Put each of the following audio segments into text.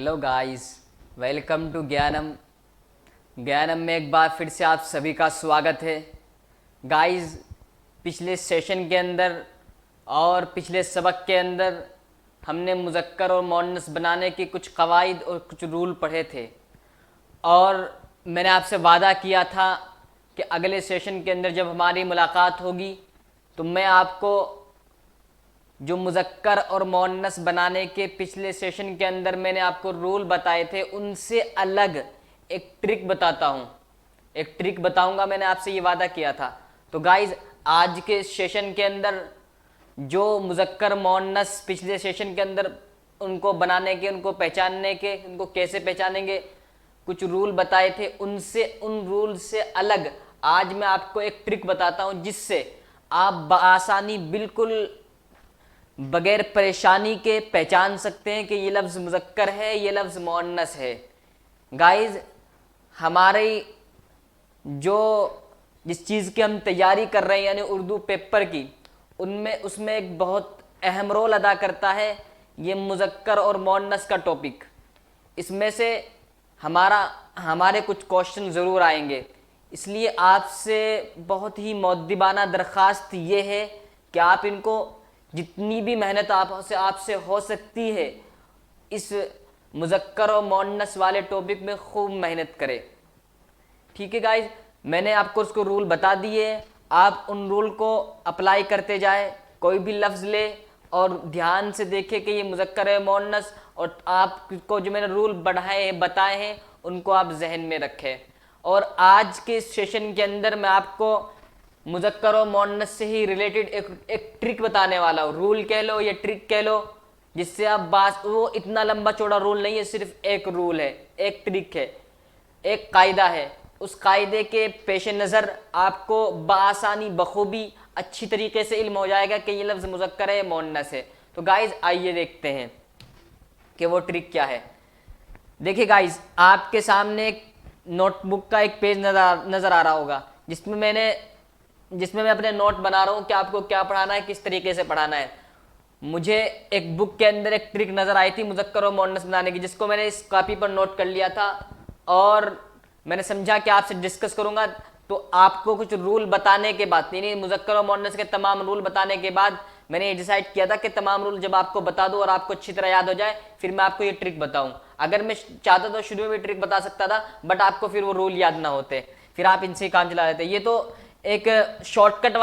Hello guys, welcome to ज्ञानम। ज्ञानम में एक बार फिर से आप सभी का स्वागत है। गाइस, पिछले सेशन के अंदर और पिछले सबक के अंदर हमने मुज़क्कर और मुअन्नस बनाने के कुछ कवाइद और कुछ रूल पढ़े थे और मैंने आपसे वादा किया था कि अगले सेशन के अंदर जब हमारी मुलाकात होगी तो मैं आपको जो मुज़क्कर और मुअन्नस बनाने के पिछले सेशन के अंदर मैंने आपको रूल बताए थे उनसे अलग एक ट्रिक बताता हूँ। एक ट्रिक बताऊँगा, मैंने आपसे ये वादा किया था। तो गाइज, आज के सेशन के अंदर जो मुज़क्कर मुअन्नस पिछले सेशन के अंदर उनको बनाने के, उनको पहचानने के, उनको कैसे पहचानेंगे, कुछ रूल बताए थे, उन रूल से अलग आज मैं आपको एक ट्रिक बताता हूँ जिससे आप बआसानी बिल्कुल बगैर परेशानी के पहचान सकते हैं कि ये लफ्ज़ मुज़क्कर है, ये लफ्ज़ मुअन्नस है। गाइज़, हमारी जिस चीज़ की हम तैयारी कर रहे हैं यानी उर्दू पेपर की, उसमें एक बहुत अहम रोल अदा करता है ये मुज़क्कर और मुअन्नस का टॉपिक। इसमें से हमारे कुछ क्वेश्चन ज़रूर आएंगे, इसलिए आपसे बहुत ही मुअद्दिबाना दरख्वास्त ये है कि आप इनको जितनी भी मेहनत आपसे हो सकती है इस मुज़क्कर और मुअन्नस वाले टॉपिक में खूब मेहनत करें। ठीक है गाइज, मैंने आपको उसको रूल बता दिए, आप उन रूल को अप्लाई करते जाए। कोई भी लफ्ज़ ले और ध्यान से देखें कि ये मुज़क्कर है मुअन्नस, और आपको जो मैंने रूल बताए हैं उनको आप जहन में रखें। और आज के सेशन के अंदर मैं आपको मुज़क्कर और मुअन्नस से ही रिलेटेड एक ट्रिक बताने वाला हूँ। रूल कह लो या ट्रिक कह लो, जिससे आप वो इतना लंबा चौड़ा रूल नहीं है, सिर्फ एक रूल है, एक ट्रिक है, एक कायदा है। उस कायदे के पेश नज़र आपको बआसानी बखूबी अच्छी तरीके से इल्म हो जाएगा कि ये लफ्ज़ मुज़क्कर है मुअन्नस है। तो गाइज़, आइए देखते हैं कि वो ट्रिक क्या है। देखिए गाइज़, आपके सामने एक नोटबुक का एक पेज नज़र आ रहा होगा जिसमें मैं अपने नोट बना रहा हूँ कि आपको क्या पढ़ाना है, किस तरीके से पढ़ाना है। मुझे एक बुक के अंदर एक ट्रिक नज़र आई थी मुज़क्कर और मुअन्नस बनाने की, जिसको मैंने इस कॉपी पर नोट कर लिया था और मैंने समझा कि आपसे डिस्कस करूँगा। तो आपको कुछ रूल बताने के बाद, यानी मुज़क्कर और मुअन्नस के तमाम रूल बताने के बाद मैंने ये डिसाइड किया था कि तमाम रूल जब आपको बता दूँ और आपको अच्छी तरह याद हो जाए फिर मैं आपको ये ट्रिक बताऊँ। अगर मैं चाहता तो शुरू में भी ट्रिक बता सकता था, बट आपको फिर वो रूल याद ना होते, फिर आप इनसे काम चला लेते। ये तो एक शॉर्टकट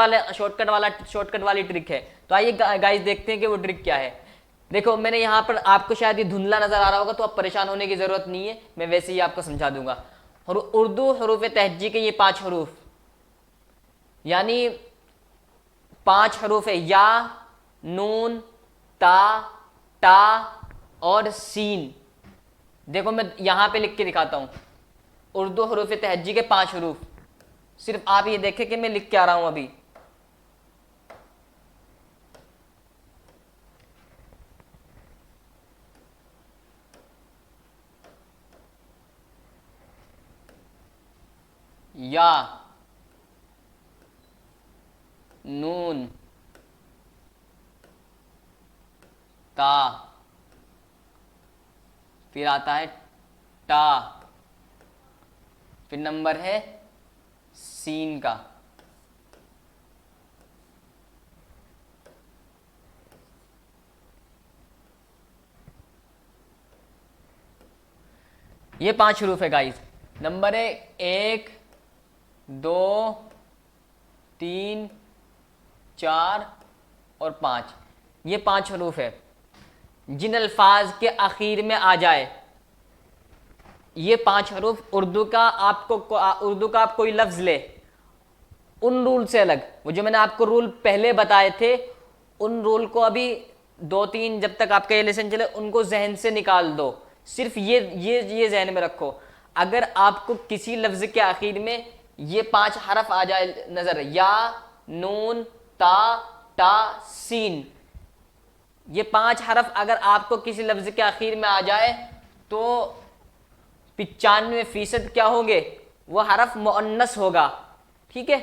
वाली ट्रिक है। तो आइए गाइस देखते हैं कि वो ट्रिक क्या है। देखो, मैंने यहाँ पर, आपको शायद ये धुंधला नजर आ रहा होगा तो आप परेशान होने की जरूरत नहीं है, मैं वैसे ही आपको समझा दूंगा। और उर्दू हरूफ तहज्जी के ये 5 हरूफ, यानी 5 हरूफ है, या, नून, ता, टा और सीन। देखो, मैं यहां पे लिख के दिखाता हूं उर्दू हरूफ तहज्जी के 5 हरूफ। सिर्फ आप ये देखें कि मैं लिख के आ रहा हूं अभी। या, नून, ता, फिर आता है टा, फिर नंबर है सीन का। ये 5 हरूफ है गाइस। नंबर है 1, 2, 3, 4 और 5। ये 5 हरूफ है। जिन अल्फाज के आखिर में आ जाए ये 5 हरूफ, उर्दू का आप कोई लफ्ज ले, उन रूल से अलग, वो जो मैंने आपको रूल पहले बताए थे उन रूल को अभी 2-3 जब तक आपका ये लेसन चले उनको जहन से निकाल दो। सिर्फ ये जहन में रखो, अगर आपको किसी लफ्ज के आखिर में ये 5 हरफ आ जाए नजर, या, नून, ता, टा, सीन, ये 5 हरफ अगर आपको किसी लफ्ज के आखिर में आ जाए तो 95% क्या होंगे, वो हरफ मुअन्नस होगा। ठीक है,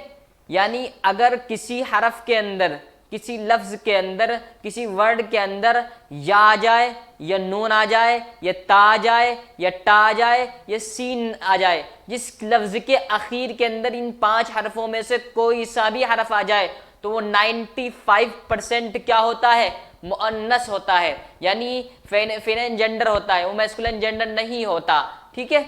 यानी अगर किसी हरफ के अंदर किसी लफ्ज के अंदर, किसी वर्ड के अंदर या आ जाए, या नून आ जाए, या ता आ जाए, या टा आ जाए, या सीन आ जाए, जिस लफ्ज के आखिर के अंदर इन 5 हरफों में से कोई सा भी हरफ आ जाए तो वो 95% क्या होता है, मुअन्नस होता है, यानी फेमिनिन जेंडर होता है, वो मैस्कुलिन जेंडर नहीं होता। ठीक है,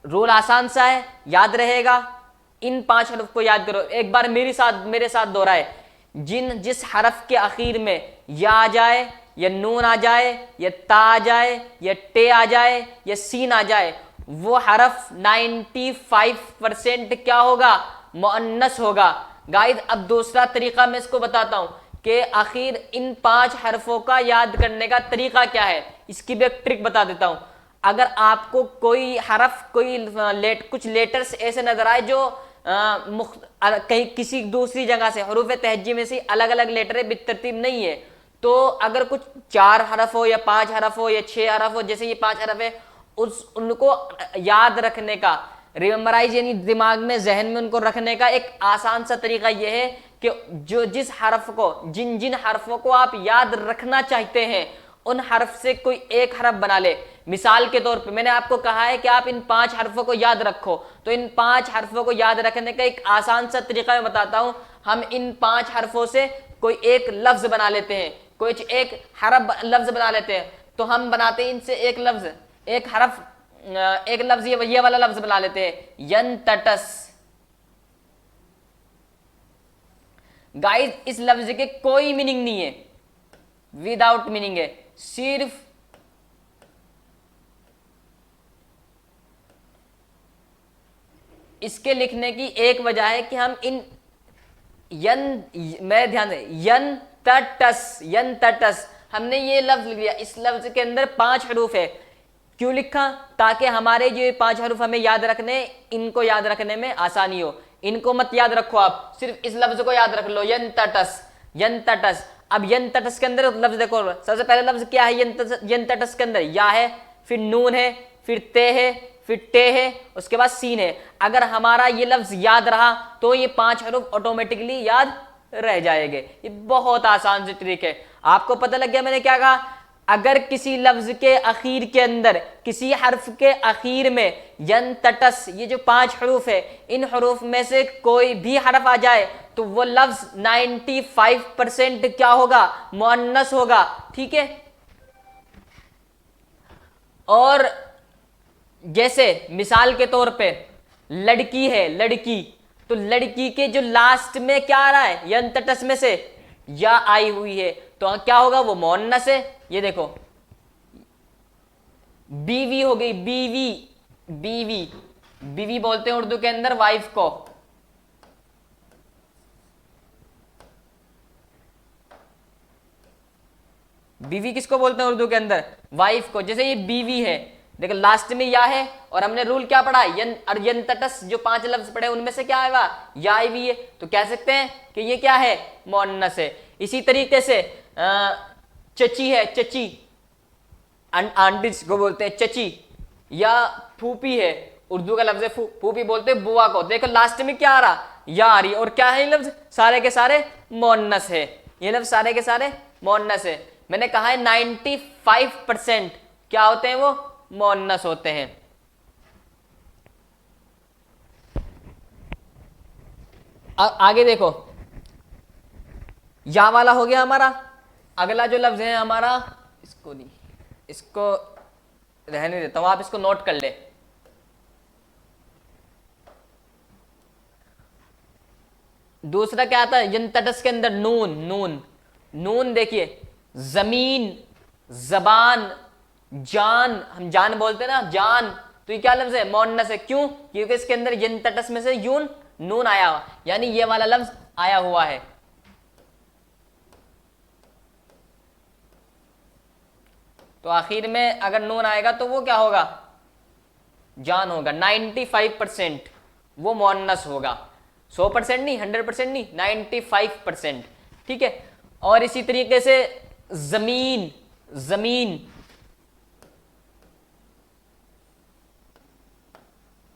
रूल आसान सा है, याद रहेगा। इन 5 हरफ को याद करो, एक बार मेरे साथ दोहराए। जिस हरफ के आखिर में या आ जाए, या नून आ जाए, या ता आ जाए, या टे आ जाए, या सीन आ जाए, वो हरफ 95% क्या होगा, मुअन्नस होगा। गाइस अब दूसरा तरीका मैं इसको बताता हूं कि आखिर इन 5 हरफों का याद करने का तरीका क्या है, इसकी भी एक ट्रिक बता देता हूं। अगर आपको कोई हरफ, कुछ लेटर्स ऐसे नजर आए जो कहीं किसी दूसरी जगह से हरूफ तहज्जी में से अलग अलग लेटर है, बितरतीब नहीं है, तो अगर कुछ 4 हरफ हो, या 5 हरफ हो, या 6 हरफ हो, जैसे ये 5 हरफ है, उनको याद रखने का, रिमेमराइज यानी दिमाग में, जहन में उनको रखने का एक आसान सा तरीका यह है कि जिस हरफ को, जिन हरफों को आप याद रखना चाहते हैं, उन हरफ से कोई एक हरफ बना ले। मिसाल के तौर पे मैंने आपको कहा है कि आप इन 5 हरफों को याद रखो, तो इन 5 हरफों को याद रखने का एक आसान सा तरीका मैं बताता हूं। हम इन 5 हरफों से कोई एक लफ्ज बना लेते हैं, कोई एक हरफ लफ्ज बना लेते हैं। तो हम बनाते हैं इनसे एक लफ्ज, एक हरफ, एक लफ्ज, ये वाला लफ्ज बना लेते हैं, यंतटस। गाइस इस लफ्ज के कोई मीनिंग नहीं है, विदाउट मीनिंग है, सिर्फ इसके लिखने की एक वजह है कि हम इन मैं ध्यान से यन तटस हमने ये लफ्ज लिया, इस लफ्ज के अंदर 5 हरूफ है। क्यों लिखा, ताकि हमारे जो 5 हरूफ हमें याद रखने, इनको याद रखने में आसानी हो। इनको मत याद रखो, आप सिर्फ इस लफ्ज को याद रख लो, यन तटस। अब यन तटस के अंदर लफ्ज देखो, सबसे पहले लफ्ज क्या है यन तटस के अंदर, या है, फिर नून है, फिर ते है, फिर टे है, उसके बाद सीन है। अगर हमारा ये लफ्ज याद रहा तो ये 5 हरूफ ऑटोमेटिकली याद रह जाएंगे। ये बहुत आसान से ट्रिक है। आपको पता लग गया मैंने क्या कहा, अगर किसी लफ्ज के आखिर के अंदर, किसी हर्फ के आखिर में यन तटस, ये जो 5 हरूफ है, इन हरूफ में से कोई भी हरफ आ जाए तो वो लफ्ज 95% क्या होगा, मुअन्नस होगा। ठीक है, और जैसे मिसाल के तौर पे लड़की है, लड़की, तो लड़की के जो लास्ट में क्या आ रहा है, यन तटस में से या आई हुई है, तो क्या होगा, वो मुअन्नस है। ये देखो बीवी हो गई, बीवी बोलते हैं उर्दू के अंदर वाइफ को। बीवी किसको बोलते हैं उर्दू के अंदर, वाइफ को। जैसे ये बीवी है, देखो लास्ट में या है, और हमने रूल क्या पढ़ा, यन तटस, जो 5 लफ्ज पढ़े उनमें से क्या आएगा, या आई भी है, तो कह सकते हैं कि ये क्या है, मुअन्नस है। इसी तरीके से चची है, चची, आंटी को बोलते हैं चची, या फूफी है, उर्दू का लफ्ज है फूफी, बोलते हैं बुआ को। देखो लास्ट में क्या आ रहा, या आ रही, और क्या है ये लफ्ज, सारे के सारे मुअन्नस है। ये लफ्ज सारे के सारे मुअन्नस है। मैंने कहा है 95% क्या होते हैं, वो मुअन्नस होते हैं। अब आगे देखो, या वाला हो गया हमारा। अगला जो लफ्ज है हमारा, इसको नहीं, इसको रहने देता हूं, आप इसको नोट कर ले। दूसरा क्या आता है, यन तटस के अंदर नून देखिए, जमीन, जबान, जान, हम जान बोलते हैं ना, जान, तो ये क्या लफ्ज है, मुअन्नस है। क्यों, क्योंकि इसके अंदर यन तटस में से नून आया हुआ, यानी ये वाला लफ्ज आया हुआ है। तो आखिर में अगर नून आएगा तो वो क्या होगा, जान होगा। 95% वो मुअन्नस होगा, 100% नहीं, 100% नहीं, 95%। ठीक है, और इसी तरीके से जमीन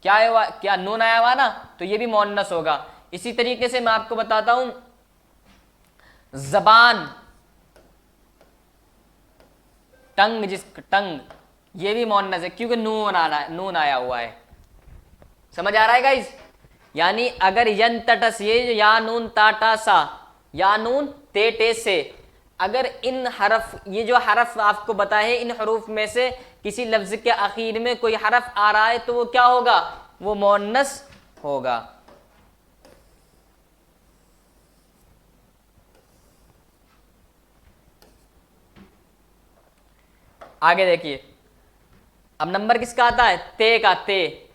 क्या है, क्या नून आया हुआ ना, तो ये भी मुअन्नस होगा। इसी तरीके से मैं आपको बताता हूं, जबान, टंग, टंग, ये भी मोन्नस है क्योंकि नून आया हुआ है। समझ आ रहा है गाइस? यानी अगर यन तटस, ये जो या नून ताटा सा, या नून ते टे से, अगर इन हरफ, ये जो हरफ आपको बताए हैं, इन हरूफ में से किसी लफ्ज के आखिर में कोई हरफ आ रहा है तो वो क्या होगा? वो मोन्नस होगा। आगे देखिए, अब नंबर किसका आता है? ते का। ते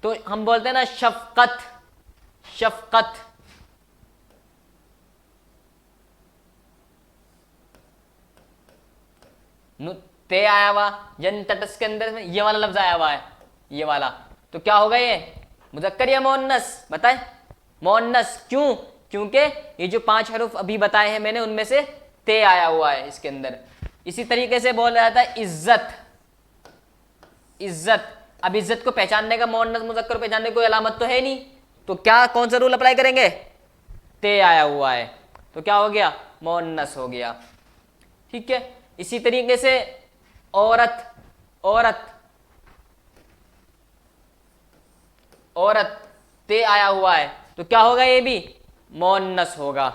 तो हम बोलते हैं ना शफकत, शफकत, ते आया हुआ जन तटस के अंदर में, ये वाला लफ्ज आया हुआ है, ये वाला, तो क्या होगा? ये मुजक्कर या मोन्नस? बताए मोन्नस। क्यों? क्योंकि ये जो 5 हरूफ अभी बताए हैं मैंने, उनमें से ते आया हुआ है इसके अंदर। इसी तरीके से बोला जाता है इज्जत, इज्जत। अब इज्जत को पहचानने का, मोन्नस मुजक्कर को पहचानने की कोई अलामत तो है नहीं, तो क्या, कौन सा रूल अप्लाई करेंगे? ते आया हुआ है तो क्या हो गया? मोन्नस हो गया। ठीक है। इसी तरीके से औरत, औरत, औरत, ते आया हुआ है तो क्या होगा? ये भी मोन्नस होगा।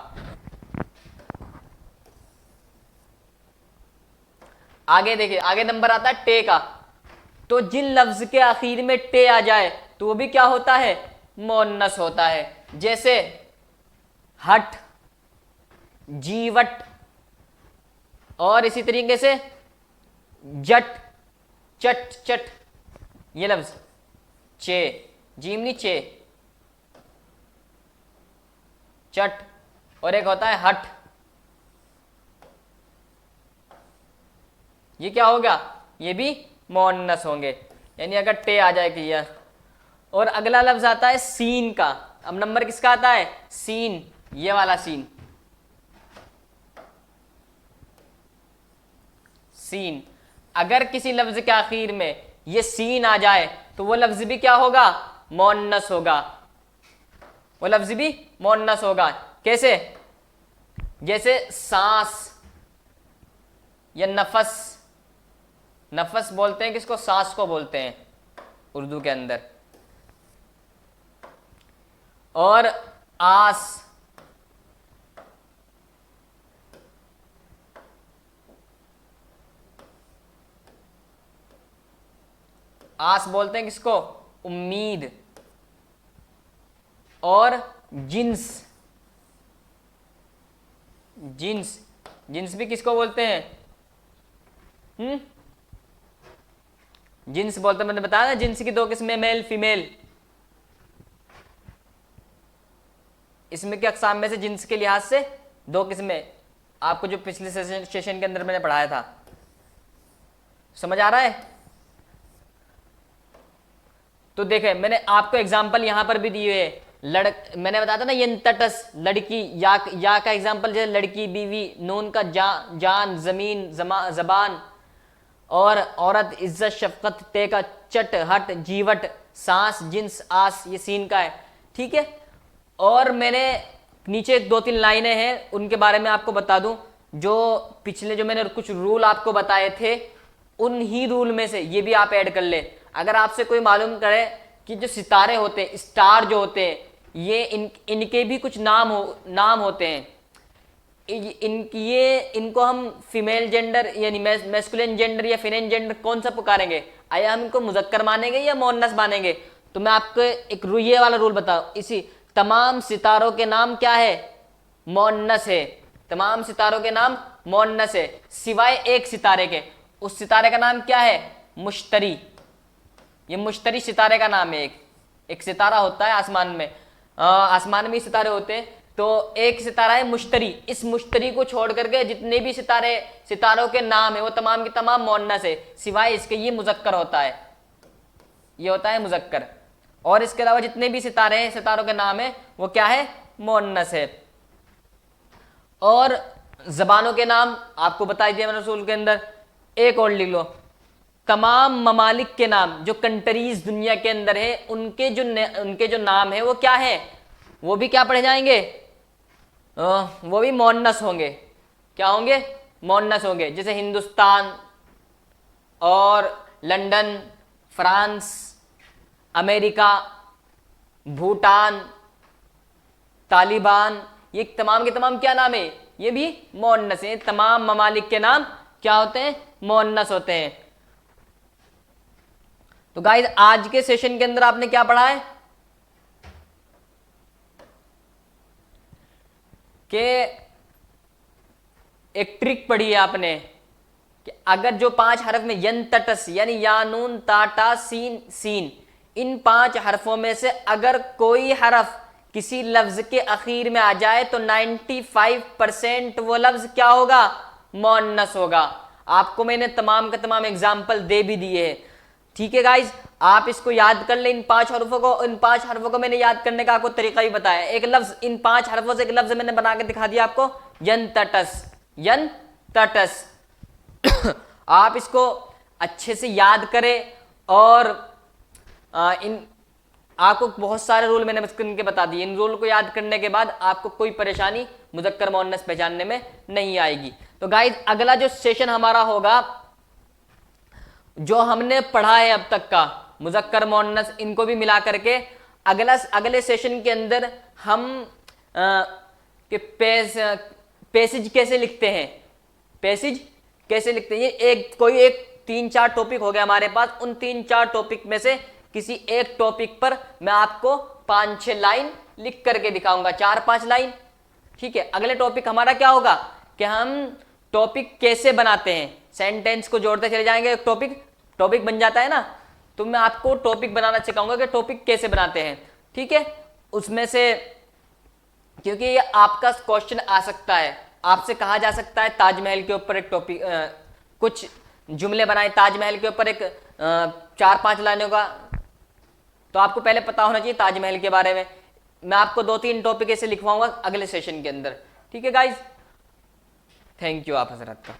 आगे देखिए, आगे नंबर आता है टे का। तो जिन लफ्ज के आखिर में टे आ जाए तो वो भी क्या होता है? मोन्नस होता है। जैसे हट, जीवट, और इसी तरीके से जट, चट, चट, ये लफ्ज चे, जीम नहीं चे, चट, और एक होता है हट, ये क्या होगा? ये भी मोन्नस होंगे, यानी अगर टे आ जाए क्लियर। और अगला लफ्ज आता है सीन का। अब नंबर किसका आता है? सीन, ये वाला सीन, सीन। अगर किसी लफ्ज के आखिर में ये सीन आ जाए तो वो लफ्ज भी क्या होगा? मोन्नस होगा, वो लफ्ज भी मोन्नस होगा। कैसे? जैसे सांस या नफस, नफस बोलते हैं किसको? सांस को बोलते हैं उर्दू के अंदर। और आस, आस बोलते हैं किसको? उम्मीद। और जिन्स, जिन्स, जिन्स भी किसको बोलते हैं? जिन्स बोलते हैं, मैंने बताया ना जिन्स की 2 किस्में, मेल फीमेल। इसमें के अकसाम में से जिन्स के लिहाज से 2 किस्में, आपको जो पिछले सेशन के अंदर मैंने पढ़ाया था। समझ आ रहा है? तो देखें, मैंने आपको एग्जाम्पल यहां पर भी दिए है। मैंने बताया था ना ये तटस, लड़की, या का एग्जाम्पल जैसे लड़की, बीवी, नून का जान, जमीन, जबान, और औरत, इज्जत, शफकत, ते का चट, हट, जीवट, सांस, जिन्स, आस, ये सीन का है। ठीक है। और मैंने नीचे 2-3 लाइनें हैं, उनके बारे में आपको बता दूं। जो पिछले जो मैंने कुछ रूल आपको बताए थे, उन ही रूल में से ये भी आप ऐड कर ले। अगर आपसे कोई मालूम करे कि जो सितारे होते हैं, स्टार जो होते हैं, ये इनके भी कुछ नाम होते हैं। इनको हम फीमेल जेंडर यानी मैस्कुलिन जेंडर या फेमिनिन जेंडर कौन सा पुकारेंगे? आया हम इनको मुजक्कर मानेंगे या मोन्नस मानेंगे? तो मैं आपको एक ये वाला रूल बताऊं, इसी तमाम सितारों के नाम क्या है? मोन्नस है। तमाम सितारों के नाम मोन्नस है सिवाय एक सितारे के। उस सितारे का नाम क्या है? मुश्तरी। ये मुश्तरी सितारे का नाम है। एक सितारा होता है आसमान में, आसमान में सितारे होते हैं, तो एक सितारा है मुश्तरी। इस मुश्तरी को छोड़ करके जितने भी सितारों के नाम है वो तमाम के तमाम मोन्नस है, सिवाय इसके ये मुजक्कर होता है, ये होता है मुजक्कर। और इसके अलावा जितने भी सितारे हैं, सितारों के नाम है, वो क्या है? मोन्नस है। और जबानों के नाम आपको बता दिए मैंने रसूल के अंदर। एक और लिख लो, तमाम ममालिक के नाम, जो कंट्रीज दुनिया के अंदर है, उनके जो नाम है वो क्या है? वो भी क्या पढ़े जाएंगे? वो भी मोनस होंगे। क्या होंगे? मोनस होंगे। जैसे हिंदुस्तान और London, France, America, Bhutan, Taliban, ये तमाम के तमाम क्या नाम है? ये भी मोनस है। तमाम ममालिक के नाम क्या होते हैं? मोनस होते हैं। तो गाइस आज के सेशन के अंदर आपने क्या पढ़ा है कि एक ट्रिक पढ़ी है आपने कि अगर जो 5 हरफ में यन तटस यानी या नून ताटा सीन सीन, इन 5 हरफों में से अगर कोई हरफ किसी लफ्ज के आखिर में आ जाए तो 95% वो लफ्ज क्या होगा? मोन्नस होगा। आपको मैंने तमाम का तमाम एग्जाम्पल दे भी दिए हैं। ठीक है गाइज, आप इसको याद कर ले इन 5 हरफों को। इन 5 हरफों को मैंने याद करने का आपको तरीका भी बताया। एक लफ्ज, इन 5 हरफों से एक लफ्ज मैंने बना के दिखा दिया आपको, यन तटस। यन तटस आप इसको अच्छे से याद करें और इन आपको बहुत सारे रूल मैंने इनके बता दिए। इन रूल को याद करने के बाद आपको कोई परेशानी मुज़क्कर मुअन्नस पहचानने में नहीं आएगी। तो गाइज अगला जो सेशन हमारा होगा, जो हमने पढ़ा है अब तक का मुज़क्कर मुअन्नस, इनको भी मिला करके अगले सेशन के अंदर हम पैसेज कैसे लिखते हैं, पैसेज कैसे लिखते हैं, ये कोई एक 3-4 टॉपिक हो गया हमारे पास। उन 3-4 टॉपिक में से किसी एक टॉपिक पर मैं आपको 5-6 लाइन लिख करके दिखाऊंगा, 4-5 लाइन। ठीक है, अगले टॉपिक हमारा क्या होगा कि हम टॉपिक कैसे बनाते हैं, सेंटेंस को जोड़ते चले जाएंगे। टॉपिक बन जाता है ना, तो मैं आपको टॉपिक बनाना सिखाऊंगा कि टॉपिक कैसे बनाते हैं। ठीक है, उसमें से क्योंकि ये आपका क्वेश्चन आ सकता है, आपसे कहा जा सकता है ताजमहल के ऊपर एक टॉपिक, कुछ जुमले बनाए ताजमहल के ऊपर, एक 4-5 लाइनों का। तो आपको पहले पता होना चाहिए ताजमहल के बारे में। मैं आपको 2-3 टॉपिक ऐसे लिखवाऊंगा अगले सेशन के अंदर। ठीक है गाइज, थैंक यू आप हजरत का।